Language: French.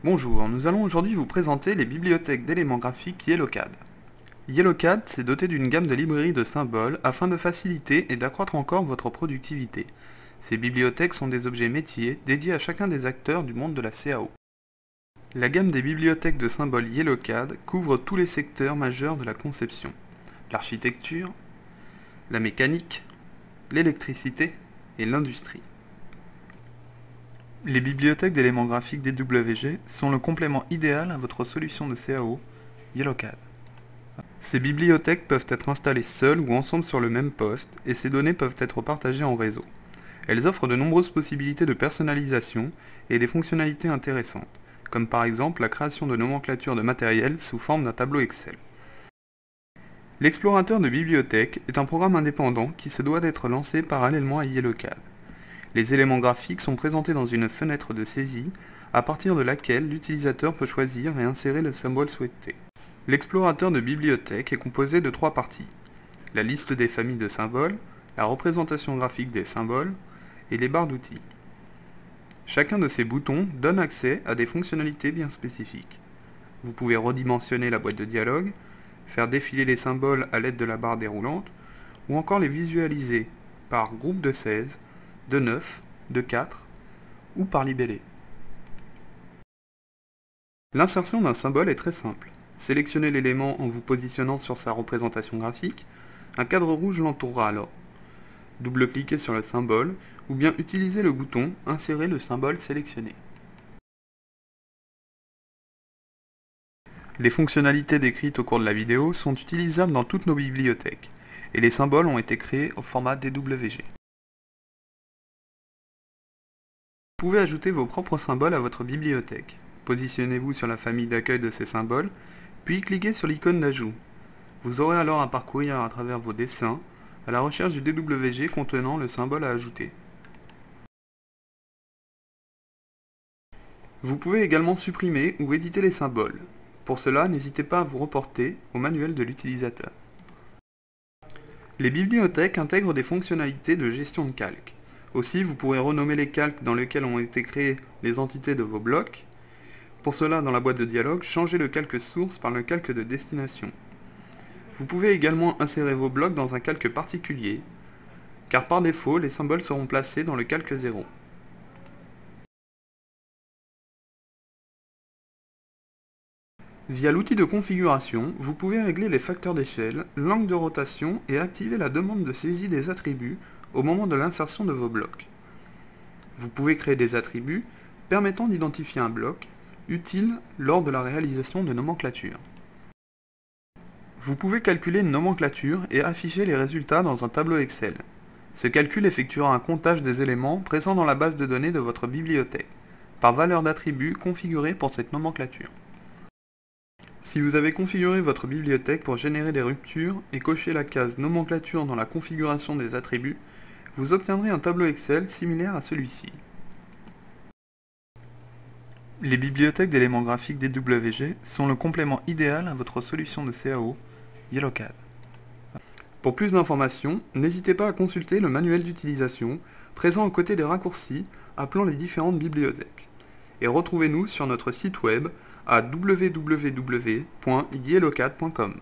Bonjour, nous allons aujourd'hui vous présenter les bibliothèques d'éléments graphiques YellowCAD. YellowCAD s'est doté d'une gamme de librairies de symboles afin de faciliter et d'accroître encore votre productivité. Ces bibliothèques sont des objets métiers dédiés à chacun des acteurs du monde de la CAO. La gamme des bibliothèques de symboles YellowCAD couvre tous les secteurs majeurs de la conception: l'architecture, la mécanique, l'électricité et l'industrie. Les bibliothèques d'éléments graphiques DWG sont le complément idéal à votre solution de CAO, YellowCAD. Ces bibliothèques peuvent être installées seules ou ensemble sur le même poste et ces données peuvent être partagées en réseau. Elles offrent de nombreuses possibilités de personnalisation et des fonctionnalités intéressantes, comme par exemple la création de nomenclatures de matériel sous forme d'un tableau Excel. L'explorateur de bibliothèques est un programme indépendant qui se doit d'être lancé parallèlement à YellowCAD. Les éléments graphiques sont présentés dans une fenêtre de saisie, à partir de laquelle l'utilisateur peut choisir et insérer le symbole souhaité. L'explorateur de bibliothèques est composé de 3 parties: la liste des familles de symboles, la représentation graphique des symboles et les barres d'outils. Chacun de ces boutons donne accès à des fonctionnalités bien spécifiques. Vous pouvez redimensionner la boîte de dialogue, faire défiler les symboles à l'aide de la barre déroulante, ou encore les visualiser par groupe de 16, de 9, de 4 ou par libellé. L'insertion d'un symbole est très simple. Sélectionnez l'élément en vous positionnant sur sa représentation graphique. Un cadre rouge l'entourera alors. Double-cliquez sur le symbole ou bien utilisez le bouton « Insérer le symbole sélectionné ». Les fonctionnalités décrites au cours de la vidéo sont utilisables dans toutes nos bibliothèques et les symboles ont été créés au format DWG. Vous pouvez ajouter vos propres symboles à votre bibliothèque. Positionnez-vous sur la famille d'accueil de ces symboles, puis cliquez sur l'icône d'ajout. Vous aurez alors à parcourir à travers vos dessins, à la recherche du DWG contenant le symbole à ajouter. Vous pouvez également supprimer ou éditer les symboles. Pour cela, n'hésitez pas à vous reporter au manuel de l'utilisateur. Les bibliothèques intègrent des fonctionnalités de gestion de calque. Aussi, vous pourrez renommer les calques dans lesquels ont été créées les entités de vos blocs. Pour cela, dans la boîte de dialogue, changez le calque source par le calque de destination. Vous pouvez également insérer vos blocs dans un calque particulier, car par défaut, les symboles seront placés dans le calque 0. Via l'outil de configuration, vous pouvez régler les facteurs d'échelle, l'angle de rotation et activer la demande de saisie des attributs au moment de l'insertion de vos blocs. Vous pouvez créer des attributs permettant d'identifier un bloc, utile lors de la réalisation de nomenclatures. Vous pouvez calculer une nomenclature et afficher les résultats dans un tableau Excel. Ce calcul effectuera un comptage des éléments présents dans la base de données de votre bibliothèque, par valeur d'attribut configurée pour cette nomenclature. Si vous avez configuré votre bibliothèque pour générer des ruptures et coché la case nomenclature dans la configuration des attributs, vous obtiendrez un tableau Excel similaire à celui-ci. Les bibliothèques d'éléments graphiques DWG sont le complément idéal à votre solution de CAO, YellowCAD. Pour plus d'informations, n'hésitez pas à consulter le manuel d'utilisation présent aux côtés des raccourcis appelant les différentes bibliothèques. Et retrouvez-nous sur notre site web à www.yellowcad.com.